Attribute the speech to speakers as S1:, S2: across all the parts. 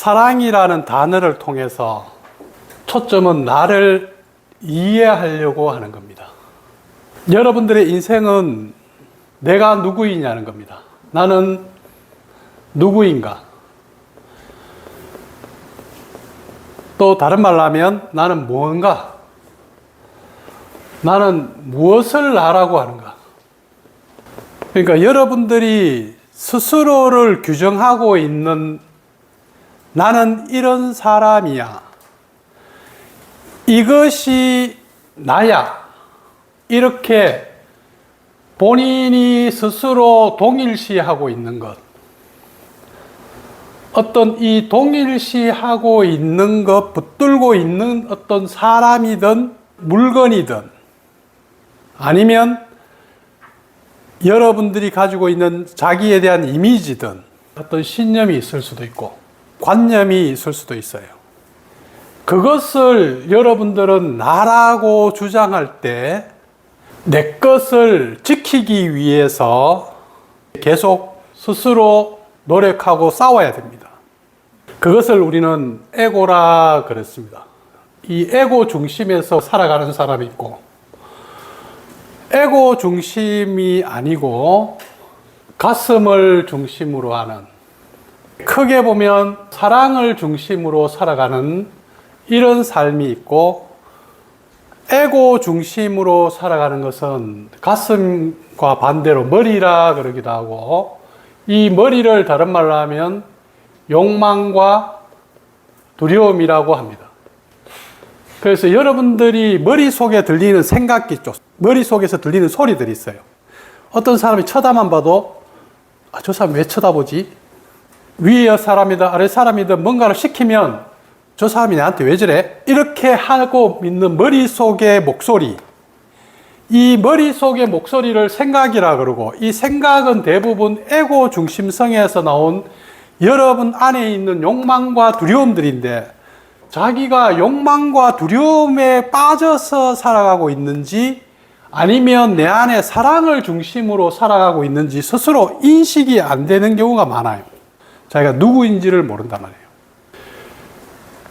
S1: 사랑이라는 단어를 통해서 초점은 나를 이해하려고 하는 겁니다. 여러분들의 인생은 내가 누구이냐는 겁니다. 나는 누구인가? 또 다른 말로 하면 나는 뭔가? 나는 무엇을 나라고 하는가? 그러니까 여러분들이 스스로를 규정하고 있는 나는 이런 사람이야. 이것이 나야. 이렇게 본인이 스스로 동일시하고 있는 것. 어떤 이 동일시하고 있는 것, 붙들고 있는 어떤 사람이든 물건이든 아니면 여러분들이 가지고 있는 자기에 대한 이미지든 어떤 신념이 있을 수도 있고 관념이 있을 수도 있어요. 그것을 여러분들은 나라고 주장할 때 내 것을 지키기 위해서 계속 스스로 노력하고 싸워야 됩니다. 그것을 우리는 에고라 그랬습니다. 이 에고 중심에서 살아가는 사람이 있고 에고 중심이 아니고 가슴을 중심으로 하는, 크게 보면 사랑을 중심으로 살아가는 이런 삶이 있고, 에고 중심으로 살아가는 것은 가슴과 반대로 머리라 그러기도 하고, 이 머리를 다른 말로 하면 욕망과 두려움이라고 합니다. 그래서 여러분들이 머릿속에 들리는 생각기 쪽, 머릿속에서 들리는 소리들이 있어요. 어떤 사람이 쳐다만 봐도 저 사람 왜 쳐다보지? 위의 사람이든 아래 사람이든 뭔가를 시키면 저 사람이 나한테 왜 저래? 이렇게 하고 있는 머릿속의 목소리, 이 머릿속의 목소리를 생각이라 그러고, 이 생각은 대부분 에고 중심성에서 나온 여러분 안에 있는 욕망과 두려움들인데, 자기가 욕망과 두려움에 빠져서 살아가고 있는지 아니면 내 안에 사랑을 중심으로 살아가고 있는지 스스로 인식이 안 되는 경우가 많아요. 자기가 누구인지를 모른단 말이에요.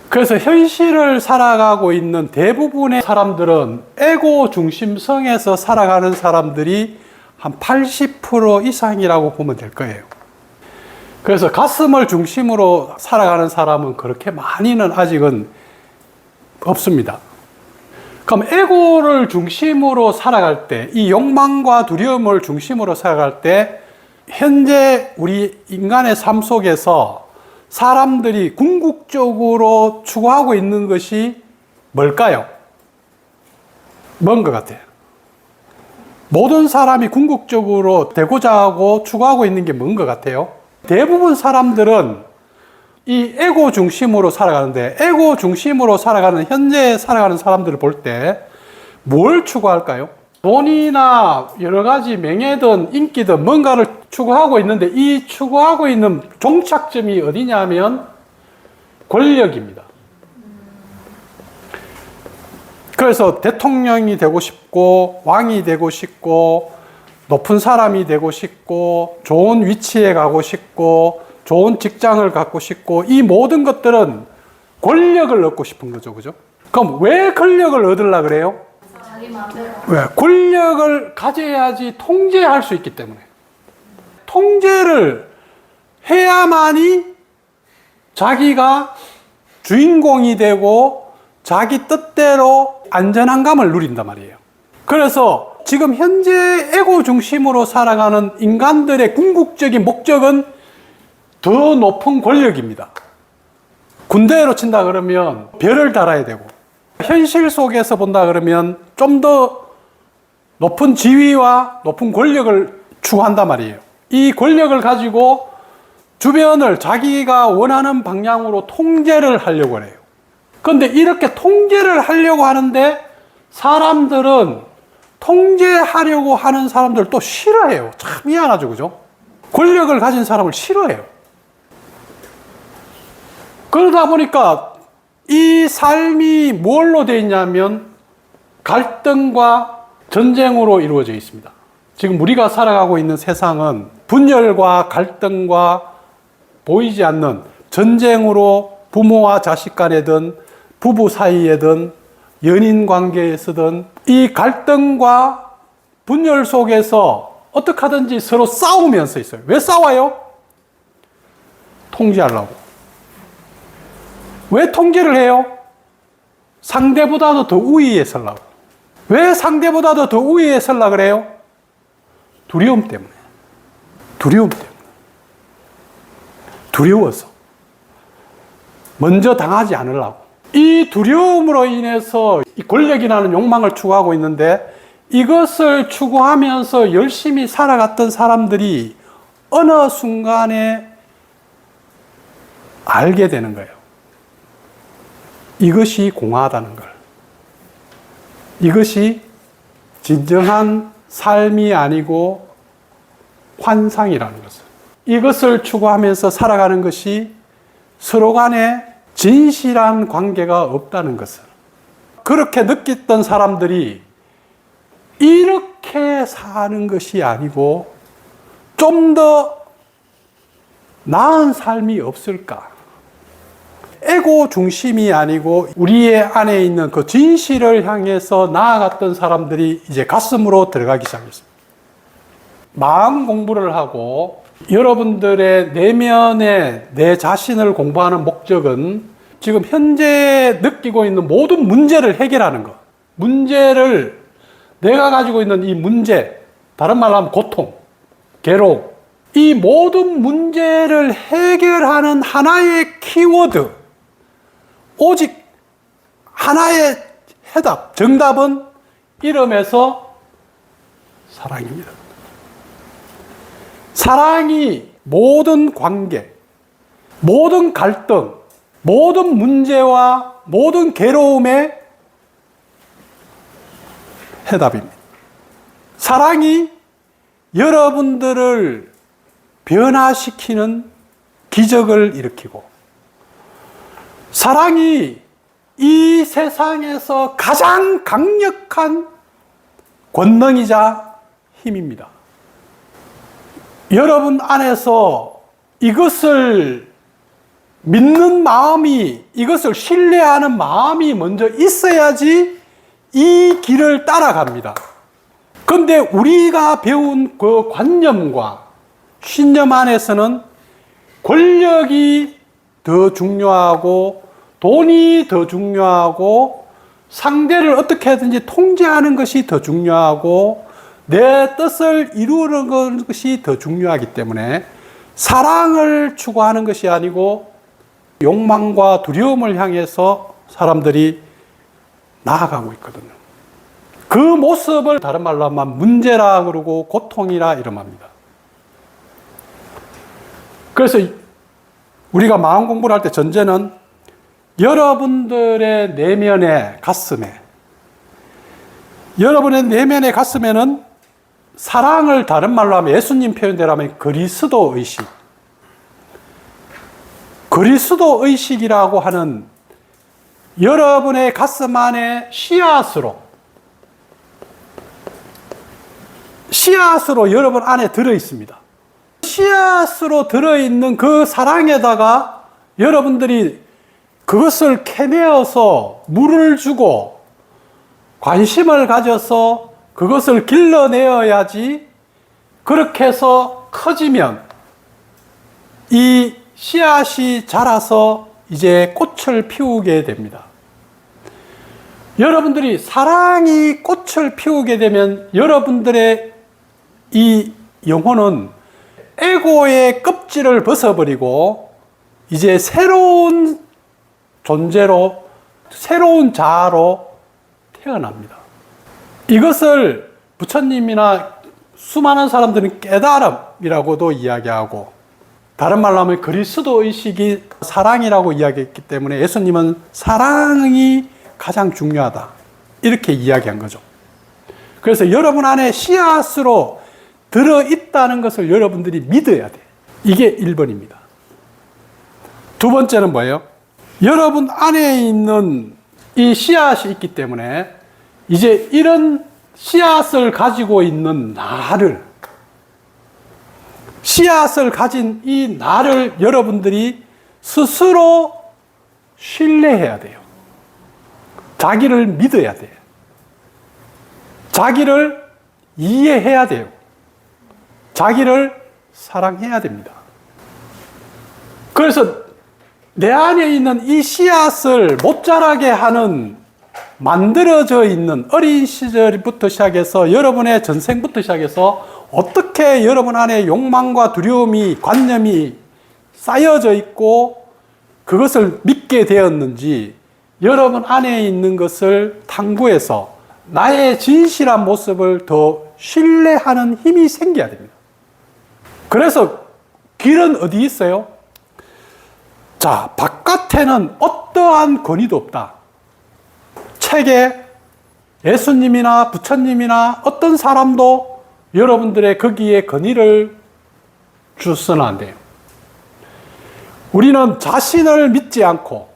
S1: 그래서 현실을 살아가고 있는 대부분의 사람들은 에고 중심성에서 살아가는 사람들이 한 80% 이상이라고 보면 될 거예요. 그래서 가슴을 중심으로 살아가는 사람은 그렇게 많이는 아직은 없습니다. 그럼 에고를 중심으로 살아갈 때, 이 욕망과 두려움을 중심으로 살아갈 때, 현재 우리 인간의 삶 속에서 사람들이 궁극적으로 추구하고 있는 것이 뭘까요? 뭔 것 같아요? 모든 사람이 궁극적으로 되고자 하고 추구하고 있는 게 뭔 것 같아요? 대부분 사람들은 이 에고 중심으로 살아가는데, 에고 중심으로 살아가는, 현재 살아가는 사람들을 볼 때 뭘 추구할까요? 돈이나 여러 가지 명예든 인기든 뭔가를 추구하고 있는데, 이 추구하고 있는 종착점이 어디냐면 권력입니다. 그래서 대통령이 되고 싶고, 왕이 되고 싶고, 높은 사람이 되고 싶고, 좋은 위치에 가고 싶고, 좋은 직장을 갖고 싶고, 이 모든 것들은 권력을 얻고 싶은 거죠. 그죠? 그럼 왜 권력을 얻으려고 그래요? 왜? 권력을 가져야지 통제할 수 있기 때문에. 통제를 해야만이 자기가 주인공이 되고 자기 뜻대로 안전함을 누린단 말이에요. 그래서 지금 현재 에고 중심으로 살아가는 인간들의 궁극적인 목적은 더 높은 권력입니다. 군대로 친다 그러면 별을 달아야 되고, 현실 속에서 본다 그러면 좀 더 높은 지위와 높은 권력을 추구한단 말이에요. 이 권력을 가지고 주변을 자기가 원하는 방향으로 통제를 하려고 해요. 그런데 이렇게 통제를 하려고 하는데, 사람들은 통제하려고 하는 사람들 또 싫어해요. 참 미안하죠, 그죠? 권력을 가진 사람을 싫어해요. 그러다 보니까 이 삶이 뭘로 되어 있냐면 갈등과 전쟁으로 이루어져 있습니다. 지금 우리가 살아가고 있는 세상은 분열과 갈등과 보이지 않는 전쟁으로 부모와 자식 간에든 부부 사이에든 연인 관계에서든 이 갈등과 분열 속에서 어떻게 하든지 서로 싸우면서 있어요. 왜 싸워요? 통제하려고. 왜 통제를 해요? 상대보다도 더 우위에 서려고. 왜 상대보다도 더 우위에 서려고 그래요? 두려움 때문에. 두려움 때문에. 두려워서. 먼저 당하지 않으려고. 이 두려움으로 인해서 이 권력이라는 욕망을 추구하고 있는데 이것을 추구하면서 열심히 살아갔던 사람들이 어느 순간에 알게 되는 거예요. 이것이 공허하다는 걸. 이것이 진정한 삶이 아니고 환상이라는 것을. 이것을 추구하면서 살아가는 것이 서로 간에 진실한 관계가 없다는 것을. 그렇게 느꼈던 사람들이 이렇게 사는 것이 아니고 좀 더 나은 삶이 없을까? 에고 중심이 아니고 우리의 안에 있는 그 진실을 향해서 나아갔던 사람들이 이제 가슴으로 들어가기 시작했습니다. 마음 공부를 하고 여러분들의 내면의 내 자신을 공부하는 목적은 지금 현재 느끼고 있는 모든 문제를 해결하는 것. 문제를 내가 가지고 있는 이 문제, 다른 말로 하면 고통, 괴로움, 이 모든 문제를 해결하는 하나의 키워드, 오직 하나의 해답, 정답은 이름에서 사랑입니다. 사랑이 모든 관계, 모든 갈등, 모든 문제와 모든 괴로움의 해답입니다. 사랑이 여러분들을 변화시키는 기적을 일으키고, 사랑이 이 세상에서 가장 강력한 권능이자 힘입니다. 여러분 안에서 이것을 믿는 마음이, 이것을 신뢰하는 마음이 먼저 있어야지 이 길을 따라갑니다. 그런데 우리가 배운 그 관념과 신념 안에서는 권력이 더 중요하고 돈이 더 중요하고 상대를 어떻게 하든지 통제하는 것이 더 중요하고 내 뜻을 이루는 것이 더 중요하기 때문에 사랑을 추구하는 것이 아니고 욕망과 두려움을 향해서 사람들이 나아가고 있거든요. 그 모습을 다른 말로 하면 문제라 그러고 고통이라 이름합니다. 그래서 우리가 마음 공부를 할 때 전제는 여러분들의 내면의 가슴에, 여러분의 내면의 가슴에는 사랑을 다른 말로 하면 예수님 표현대로 하면 그리스도 의식, 그리스도 의식이라고 하는 여러분의 가슴 안에 씨앗으로 여러분 안에 들어 있습니다. 씨앗으로 들어있는 그 사랑에다가 여러분들이 그것을 캐내어서 물을 주고 관심을 가져서 그것을 길러내어야지, 그렇게 해서 커지면 이 씨앗이 자라서 이제 꽃을 피우게 됩니다. 여러분들이 사랑이 꽃을 피우게 되면 여러분들의 이 영혼은 에고의 껍질을 벗어버리고 이제 새로운 존재로, 새로운 자아로 태어납니다. 이것을 부처님이나 수많은 사람들은 깨달음이라고도 이야기하고, 다른 말로 하면 그리스도 의식이 사랑이라고 이야기했기 때문에 예수님은 사랑이 가장 중요하다, 이렇게 이야기한 거죠. 그래서 여러분 안에 씨앗으로 들어있다는 것을 여러분들이 믿어야 돼. 이게 1번입니다. 두 번째는 뭐예요? 여러분 안에 있는 이 씨앗이 있기 때문에 이제 이런 씨앗을 가지고 있는 나를, 씨앗을 가진 이 나를 여러분들이 스스로 신뢰해야 돼요. 자기를 믿어야 돼요. 자기를 이해해야 돼요. 자기를 사랑해야 됩니다. 그래서 내 안에 있는 이 씨앗을 못 자라게 하는 만들어져 있는 어린 시절부터 시작해서 여러분의 전생부터 시작해서 어떻게 여러분 안에 욕망과 두려움이, 관념이 쌓여져 있고 그것을 믿게 되었는지 여러분 안에 있는 것을 탐구해서 나의 진실한 모습을 더 신뢰하는 힘이 생겨야 됩니다. 그래서 길은 어디 있어요? 자, 바깥에는 어떠한 권위도 없다. 책에 예수님이나 부처님이나 어떤 사람도 여러분들의 거기에 권위를 주서는 안 돼요. 우리는 자신을 믿지 않고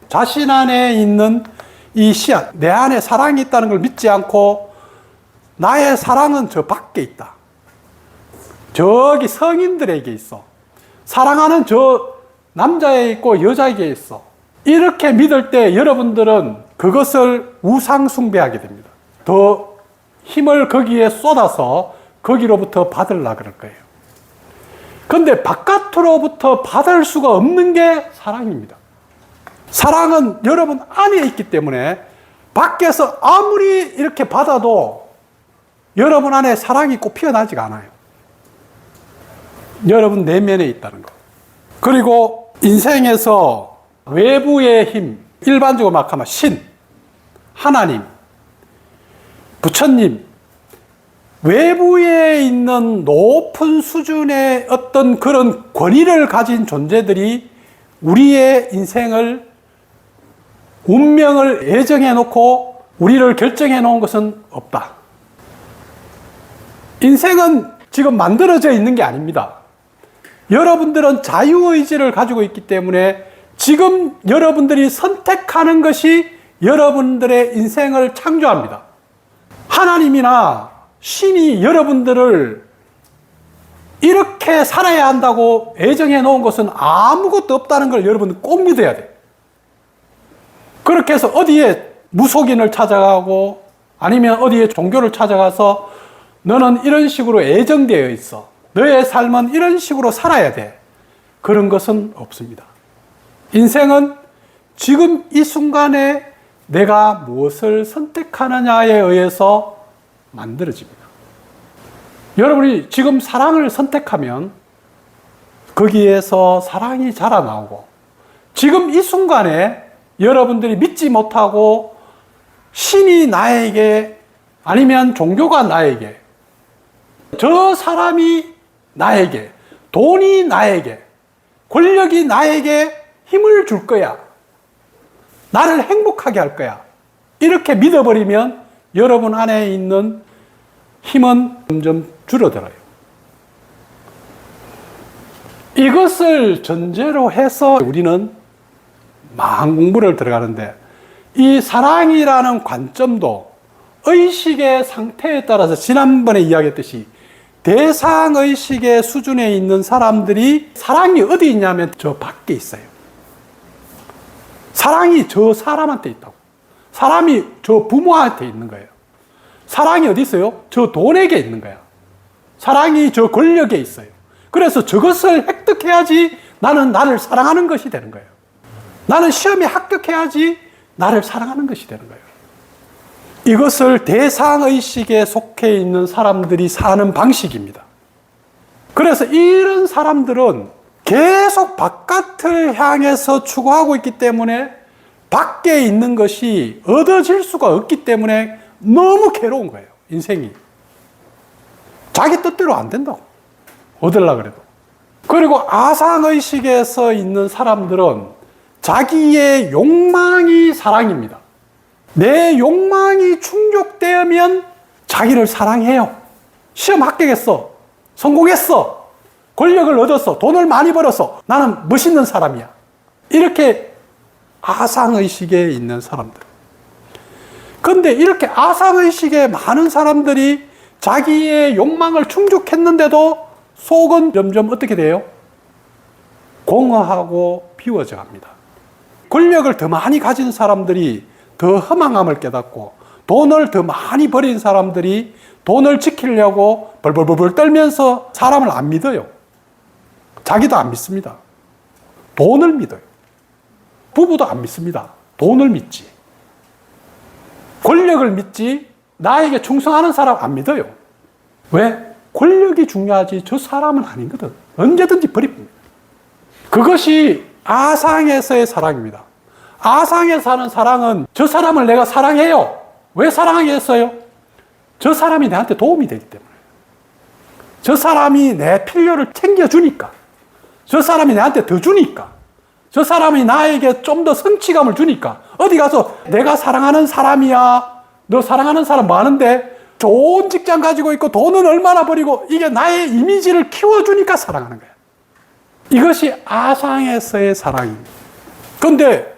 S1: 자신 안에 있는 이 씨앗, 내 안에 사랑이 있다는 걸 믿지 않고 나의 사랑은 저 밖에 있다. 저기 성인들에게 있어. 사랑하는 저 남자에 있고 여자에게 있어. 이렇게 믿을 때 여러분들은 그것을 우상 숭배하게 됩니다. 더 힘을 거기에 쏟아서 거기로부터 받으려고 그럴 거예요. 근데 바깥으로부터 받을 수가 없는 게 사랑입니다. 사랑은 여러분 안에 있기 때문에 밖에서 아무리 이렇게 받아도 여러분 안에 사랑이 꼭 피어나지가 않아요. 여러분 내면에 있다는 거. 그리고 인생에서 외부의 힘, 일반적으로 막 하면 신, 하나님, 부처님, 외부에 있는 높은 수준의 어떤 그런 권위를 가진 존재들이 우리의 인생을, 운명을 예정해 놓고 우리를 결정해 놓은 것은 없다. 인생은 지금 만들어져 있는 게 아닙니다. 여러분들은 자유의지를 가지고 있기 때문에 지금 여러분들이 선택하는 것이 여러분들의 인생을 창조합니다. 하나님이나 신이 여러분들을 이렇게 살아야 한다고 예정해 놓은 것은 아무것도 없다는 걸 여러분들 꼭 믿어야 돼요. 그렇게 해서 어디에 무속인을 찾아가고 아니면 어디에 종교를 찾아가서 너는 이런 식으로 예정되어 있어. 너의 삶은 이런 식으로 살아야 돼. 그런 것은 없습니다. 인생은 지금 이 순간에 내가 무엇을 선택하느냐에 의해서 만들어집니다. 여러분이 지금 사랑을 선택하면 거기에서 사랑이 자라나오고 지금 이 순간에 여러분들이 믿지 못하고 신이 나에게 아니면 종교가 나에게 저 사람이 나에게 돈이 나에게 권력이 나에게 힘을 줄 거야. 나를 행복하게 할 거야. 이렇게 믿어버리면 여러분 안에 있는 힘은 점점 줄어들어요. 이것을 전제로 해서 우리는 마음 공부를 들어가는데 이 사랑이라는 관점도 의식의 상태에 따라서 지난번에 이야기했듯이 대상의식의 수준에 있는 사람들이 사랑이 어디 있냐면 저 밖에 있어요. 사랑이 저 사람한테 있다고. 사람이 저 부모한테 있는 거예요. 사랑이 어디 있어요? 저 돈에게 있는 거야. 사랑이 저 권력에 있어요. 그래서 저것을 획득해야지 나는 나를 사랑하는 것이 되는 거예요. 나는 시험에 합격해야지 나를 사랑하는 것이 되는 거예요. 이것을 대상의식에 속해 있는 사람들이 사는 방식입니다. 그래서 이런 사람들은 계속 바깥을 향해서 추구하고 있기 때문에 밖에 있는 것이 얻어질 수가 없기 때문에 너무 괴로운 거예요, 인생이. 자기 뜻대로 안 된다고. 얻으려고 그래도. 그리고 아상의식에서 있는 사람들은 자기의 욕망이 사랑입니다. 내 욕망이 충족되면 자기를 사랑해요. 시험 합격했어. 성공했어. 권력을 얻었어. 돈을 많이 벌었어. 나는 멋있는 사람이야. 이렇게 아상의식에 있는 사람들. 그런데 이렇게 아상의식에 많은 사람들이 자기의 욕망을 충족했는데도 속은 점점 어떻게 돼요? 공허하고 비워져 갑니다. 권력을 더 많이 가진 사람들이 더 허망함을 깨닫고 돈을 더 많이 버린 사람들이 돈을 지키려고 벌벌벌 떨면서 사람을 안 믿어요. 자기도 안 믿습니다. 돈을 믿어요. 부부도 안 믿습니다. 돈을 믿지. 권력을 믿지 나에게 충성하는 사람 안 믿어요. 왜? 권력이 중요하지 저 사람은 아니거든. 언제든지 버립니다. 그것이 아상에서의 사랑입니다. 아상에 사는 사랑은 저 사람을 내가 사랑해요. 왜 사랑하겠어요? 저 사람이 내한테 도움이 되기 때문에. 저 사람이 내 필요를 챙겨주니까. 저 사람이 내한테 더 주니까. 저 사람이 나에게 좀 더 성취감을 주니까. 어디 가서 내가 사랑하는 사람이야. 너 사랑하는 사람 많은데 좋은 직장 가지고 있고 돈은 얼마나 버리고 이게 나의 이미지를 키워주니까 사랑하는 거야. 이것이 아상에서의 사랑입니다. 그런데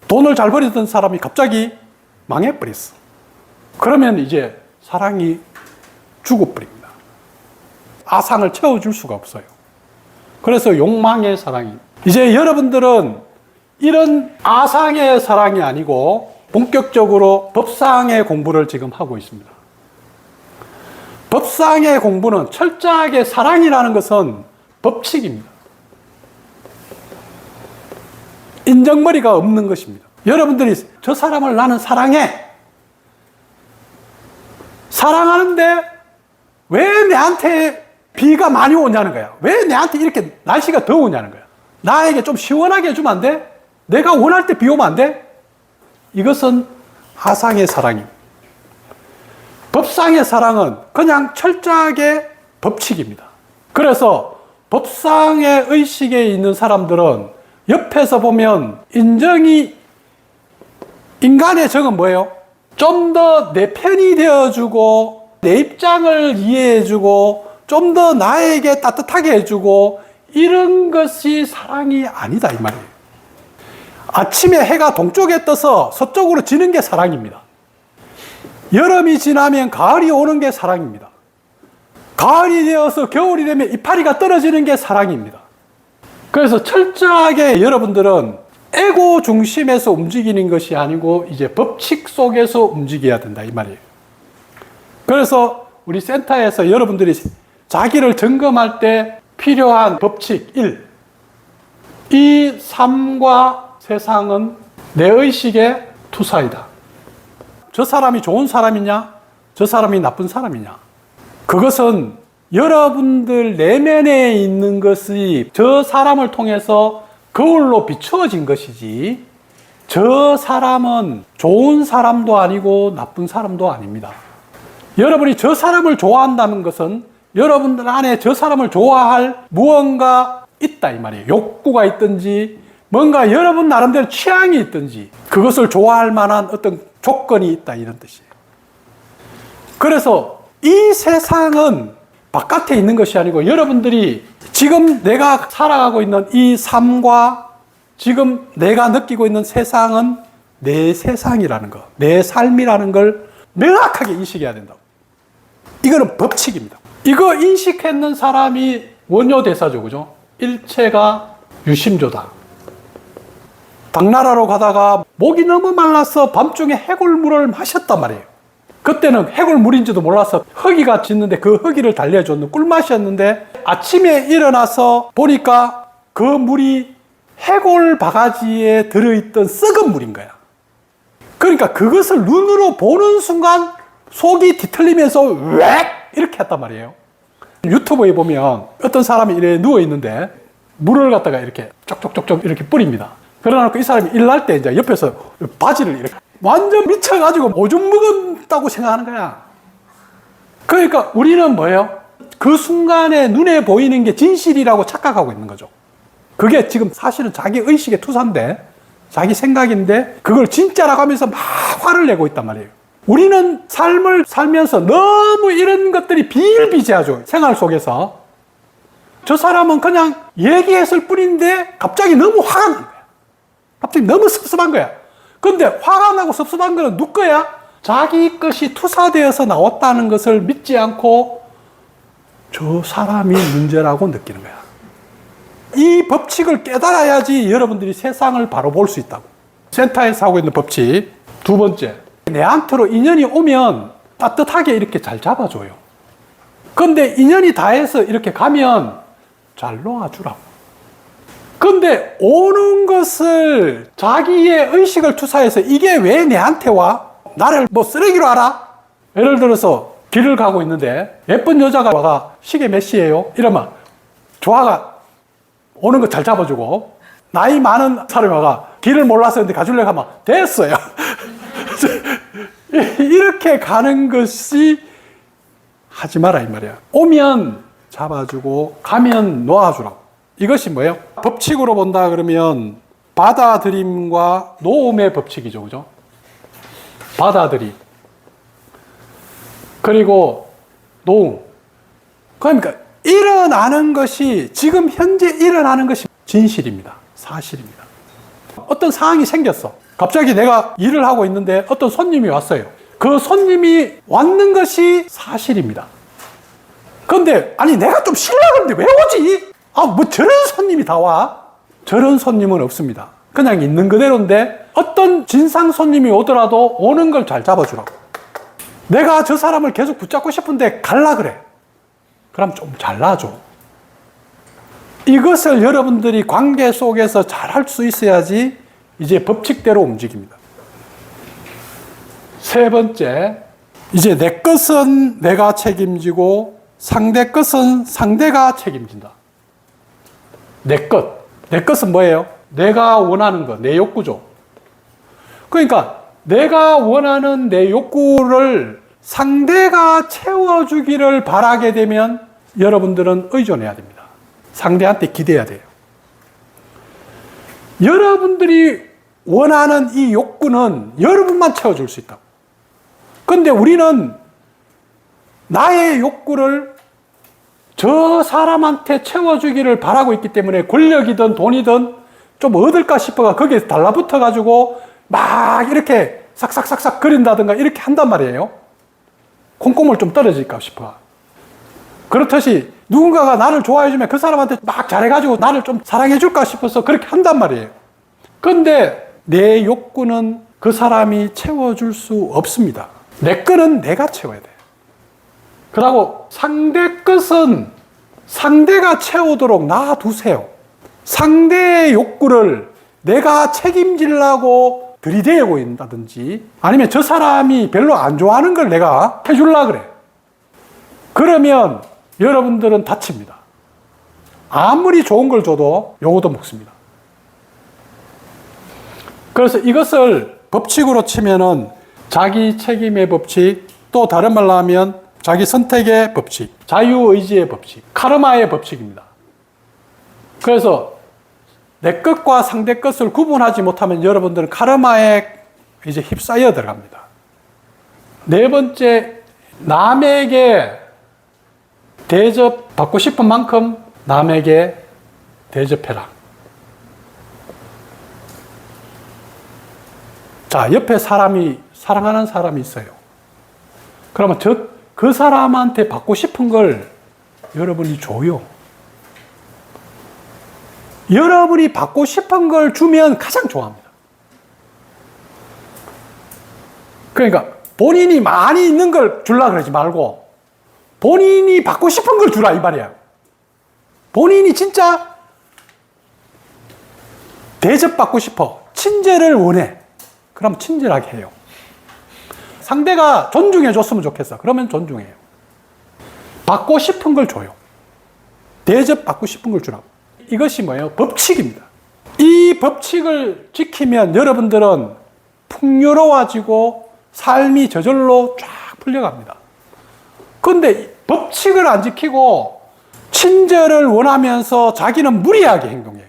S1: 돈을 잘 버리던 사람이 갑자기 망해버렸어. 그러면 이제 사랑이 죽어버립니다. 아상을 채워줄 수가 없어요. 그래서 욕망의 사랑입니다. 이제 여러분들은 이런 아상의 사랑이 아니고 본격적으로 법상의 공부를 지금 하고 있습니다. 법상의 공부는 철저하게 사랑이라는 것은 법칙입니다. 인정머리가 없는 것입니다. 여러분들이 저 사람을 나는 사랑해. 사랑하는데 왜 내한테 비가 많이 오냐는 거야. 왜 내한테 이렇게 날씨가 더우냐는 거야. 나에게 좀 시원하게 해주면 안 돼? 내가 원할 때 비 오면 안 돼? 이것은 아상의 사랑입니다. 법상의 사랑은 그냥 철저하게 법칙입니다. 그래서 법상의 의식에 있는 사람들은 옆에서 보면 인간의 정은 뭐예요? 좀 더 내 편이 되어주고 내 입장을 이해해주고 좀 더 나에게 따뜻하게 해주고 이런 것이 사랑이 아니다 이 말이에요. 아침에 해가 동쪽에 떠서 서쪽으로 지는 게 사랑입니다. 여름이 지나면 가을이 오는 게 사랑입니다. 가을이 되어서 겨울이 되면 이파리가 떨어지는 게 사랑입니다. 그래서 철저하게 여러분들은 에고 중심에서 움직이는 것이 아니고 이제 법칙 속에서 움직여야 된다 이 말이에요. 그래서 우리 센터에서 여러분들이 자기를 점검할 때 필요한 법칙 1. 이 삶과 세상은 내 의식의 투사이다. 저 사람이 좋은 사람이냐? 저 사람이 나쁜 사람이냐? 그것은 여러분들 내면에 있는 것이 저 사람을 통해서 거울로 비추어진 것이지 저 사람은 좋은 사람도 아니고 나쁜 사람도 아닙니다. 여러분이 저 사람을 좋아한다는 것은 여러분들 안에 저 사람을 좋아할 무언가 있다 이 말이에요. 욕구가 있든지 뭔가 여러분 나름대로 취향이 있든지 그것을 좋아할 만한 어떤 조건이 있다 이런 뜻이에요. 그래서 이 세상은 바깥에 있는 것이 아니고 여러분들이 지금 내가 살아가고 있는 이 삶과 지금 내가 느끼고 있는 세상은 내 세상이라는 것, 내 삶이라는 걸 명확하게 인식해야 된다고. 이거는 법칙입니다. 이거 인식했는 사람이 원효대사죠, 그죠? 일체가 유심조다. 당나라로 가다가 목이 너무 말라서 밤중에 해골물을 마셨단 말이에요. 그때는 해골물인지도 몰라서 허기가 짖는데 그 허기를 달래줬는 꿀맛이었는데 아침에 일어나서 보니까 그 물이 해골 바가지에 들어있던 썩은 물인 거야. 그러니까 그것을 눈으로 보는 순간 속이 뒤틀리면서 웩 이렇게 했단 말이에요. 유튜브에 보면 어떤 사람이 이렇게 누워있는데 물을 갖다가 이렇게 쪽쪽쪽쪽 이렇게 뿌립니다. 그러나고 이 사람이 일날 때 이제 옆에서 바지를 이렇게 완전 미쳐가지고 오줌 먹었다고 생각하는 거야. 그러니까 우리는 뭐예요? 그 순간에 눈에 보이는 게 진실이라고 착각하고 있는 거죠. 그게 지금 사실은 자기 의식의 투사인데, 자기 생각인데, 그걸 진짜라고 하면서 막 화를 내고 있단 말이에요. 우리는 삶을 살면서 너무 이런 것들이 비일비재하죠. 생활 속에서. 저 사람은 그냥 얘기했을 뿐인데 갑자기 너무 화가 난 거야. 갑자기 너무 섭섭한 거야. 근데 화가 나고 섭섭한 거는 누구 거야? 자기 것이 투사되어서 나왔다는 것을 믿지 않고 저 사람이 문제라고 느끼는 거야. 이 법칙을 깨달아야지 여러분들이 세상을 바로 볼 수 있다고. 센터에서 하고 있는 법칙. 두 번째, 내한테로 인연이 오면 따뜻하게 이렇게 잘 잡아줘요. 근데 인연이 다해서 이렇게 가면 잘 놓아주라고. 근데 오는 것을 자기의 의식을 투사해서 이게 왜 내한테 와? 나를 뭐 쓰레기로 알아? 예를 들어서 길을 가고 있는데 예쁜 여자가 와가 시계 몇 시예요? 이러면 조화가 오는 거 잘 잡아주고, 나이 많은 사람이 와가 길을 몰라서 했는데 가주려고 하면 됐어요. 이렇게 가는 것이 하지 마라 이 말이야. 오면 잡아주고 가면 놓아주라고. 이것이 뭐예요? 법칙으로 본다 그러면 받아들임과 놓음의 법칙이죠. 그죠? 받아들임. 그리고 놓음. 그러니까 일어나는 것이, 지금 현재 일어나는 것이 진실입니다. 사실입니다. 어떤 상황이 생겼어. 갑자기 내가 일을 하고 있는데 어떤 손님이 왔어요. 그 손님이 왔는 것이 사실입니다. 그런데 아니 내가 좀 쉬려고 하는데 왜 오지? 아, 뭐 저런 손님이 다 와? 저런 손님은 없습니다. 그냥 있는 그대로인데 어떤 진상 손님이 오더라도 오는 걸 잘 잡아주라고. 내가 저 사람을 계속 붙잡고 싶은데 갈라 그래. 그럼 좀 잘라줘. 이것을 여러분들이 관계 속에서 잘 할 수 있어야지 이제 법칙대로 움직입니다. 세 번째, 이제 내 것은 내가 책임지고 상대 것은 상대가 책임진다. 내 것. 내 것은 뭐예요? 내가 원하는 것, 내 욕구죠. 그러니까 내가 원하는 내 욕구를 상대가 채워주기를 바라게 되면 여러분들은 의존해야 됩니다. 상대한테 기대야 돼요. 여러분들이 원하는 이 욕구는 여러분만 채워줄 수 있다고. 근데 우리는 나의 욕구를 저 사람한테 채워주기를 바라고 있기 때문에 권력이든 돈이든 좀 얻을까 싶어가 거기에 달라붙어 가지고 막 이렇게 싹싹싹싹 그린다든가 이렇게 한단 말이에요. 콩고물 좀 떨어질까 싶어. 그렇듯이 누군가가 나를 좋아해주면 그 사람한테 막 잘해가지고 나를 좀 사랑해줄까 싶어서 그렇게 한단 말이에요. 그런데 내 욕구는 그 사람이 채워줄 수 없습니다. 내 거는 내가 채워야 돼요. 그리고 상대 것은 상대가 채우도록 놔두세요. 상대의 욕구를 내가 책임지려고 들이대고 있다든지 아니면 저 사람이 별로 안 좋아하는 걸 내가 해주려고 그래. 그러면 여러분들은 다칩니다. 아무리 좋은 걸 줘도 요거도 먹습니다. 그래서 이것을 법칙으로 치면은 자기 책임의 법칙, 또 다른 말로 하면 자기 선택의 법칙, 자유의지의 법칙, 카르마의 법칙입니다. 그래서 내 것과 상대 것을 구분하지 못하면 여러분들은 카르마에 이제 휩싸여 들어갑니다. 네 번째, 남에게 대접받고 싶은 만큼 남에게 대접해라. 자, 옆에 사랑하는 사람이 있어요. 그러면 그 사람한테 받고 싶은 걸 여러분이 줘요. 여러분이 받고 싶은 걸 주면 가장 좋아합니다. 그러니까 본인이 많이 있는 걸 주려고 그러지 말고 본인이 받고 싶은 걸 주라 이 말이야. 본인이 진짜 대접받고 싶어. 친절을 원해. 그럼 친절하게 해요. 상대가 존중해 줬으면 좋겠어. 그러면 존중해요. 받고 싶은 걸 줘요. 대접받고 싶은 걸 주라고. 이것이 뭐예요? 법칙입니다. 이 법칙을 지키면 여러분들은 풍요로워지고 삶이 저절로 쫙 풀려갑니다. 그런데 법칙을 안 지키고 친절을 원하면서 자기는 무리하게 행동해요.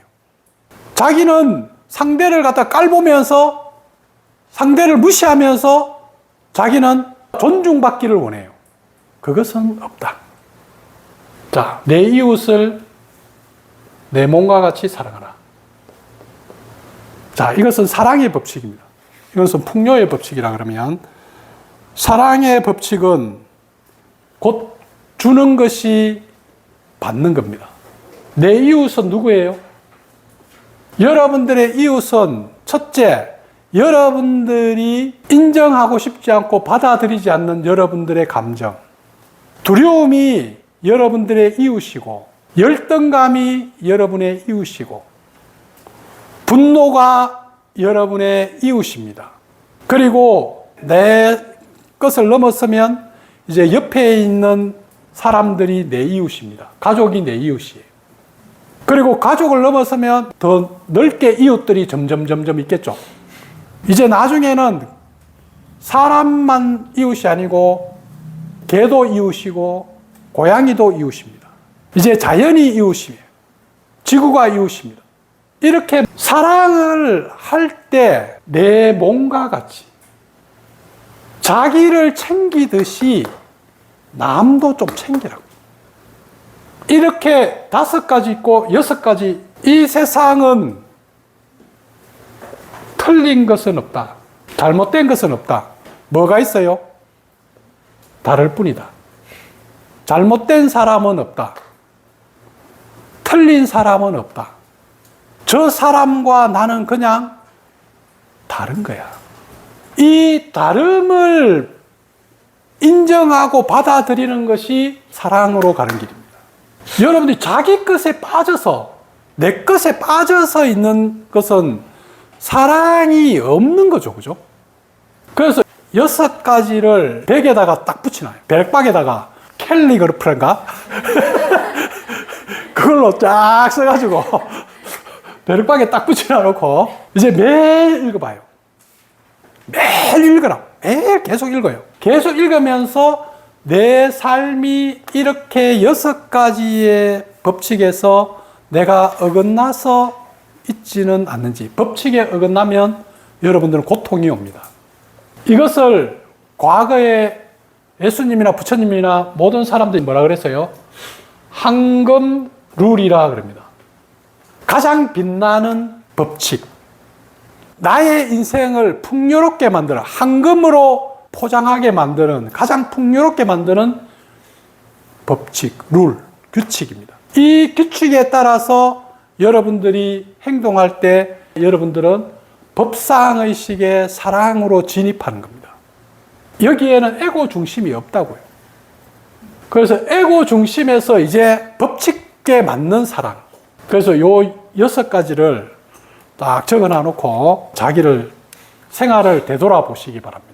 S1: 자기는 상대를 갖다 깔보면서 상대를 무시하면서 자기는 존중받기를 원해요. 그것은 없다. 자, 내 이웃을 내 몸과 같이 사랑하라. 자, 이것은 사랑의 법칙입니다. 이것은 풍요의 법칙이라 그러면 사랑의 법칙은 곧 주는 것이 받는 겁니다. 내 이웃은 누구예요? 여러분들의 이웃은 첫째, 여러분들이 인정하고 싶지 않고 받아들이지 않는 여러분들의 감정. 두려움이 여러분들의 이웃이고, 열등감이 여러분의 이웃이고, 분노가 여러분의 이웃입니다. 그리고 내 것을 넘어서면 이제 옆에 있는 사람들이 내 이웃입니다. 가족이 내 이웃이에요. 그리고 가족을 넘어서면 더 넓게 이웃들이 점점 있겠죠. 이제 나중에는 사람만 이웃이 아니고 개도 이웃이고 고양이도 이웃입니다. 이제 자연이 이웃이에요. 지구가 이웃입니다. 이렇게 사랑을 할 때 내 몸과 같이 자기를 챙기듯이 남도 좀 챙기라고. 이렇게 5가지 있고 6가지. 이 세상은 틀린 것은 없다. 잘못된 것은 없다. 뭐가 있어요? 다를 뿐이다. 잘못된 사람은 없다. 틀린 사람은 없다. 저 사람과 나는 그냥 다른 거야. 이 다름을 인정하고 받아들이는 것이 사랑으로 가는 길입니다. 여러분들이 자기 것에 빠져서, 내 것에 빠져서 있는 것은 사랑이 없는 거죠. 그죠? 그래서 6가지를 벽에다가 딱 붙이나요. 벽박에다가 캘리그래프인가? 그걸로 쫙 써가지고 벽박에 딱 붙여놓고 이제 매일 읽어봐요. 매일 읽으라고. 매일 계속 읽어요. 계속 읽으면서 내 삶이 이렇게 6가지의 법칙에서 내가 어긋나서 있지는 않는지. 법칙에 어긋나면 여러분들은 고통이 옵니다. 이것을 과거에 예수님이나 부처님이나 모든 사람들이 뭐라 그랬어요? 황금 룰이라 그럽니다. 가장 빛나는 법칙. 나의 인생을 풍요롭게 만드는, 황금으로 포장하게 만드는, 가장 풍요롭게 만드는 법칙, 룰, 규칙입니다. 이 규칙에 따라서 여러분들이 행동할 때 여러분들은 법상의식의 사랑으로 진입하는 겁니다. 여기에는 에고 중심이 없다고요. 그래서 에고 중심에서 이제 법칙에 맞는 사랑. 그래서 요 6가지를 딱 적어 놔놓고 자기를 생활을 되돌아보시기 바랍니다.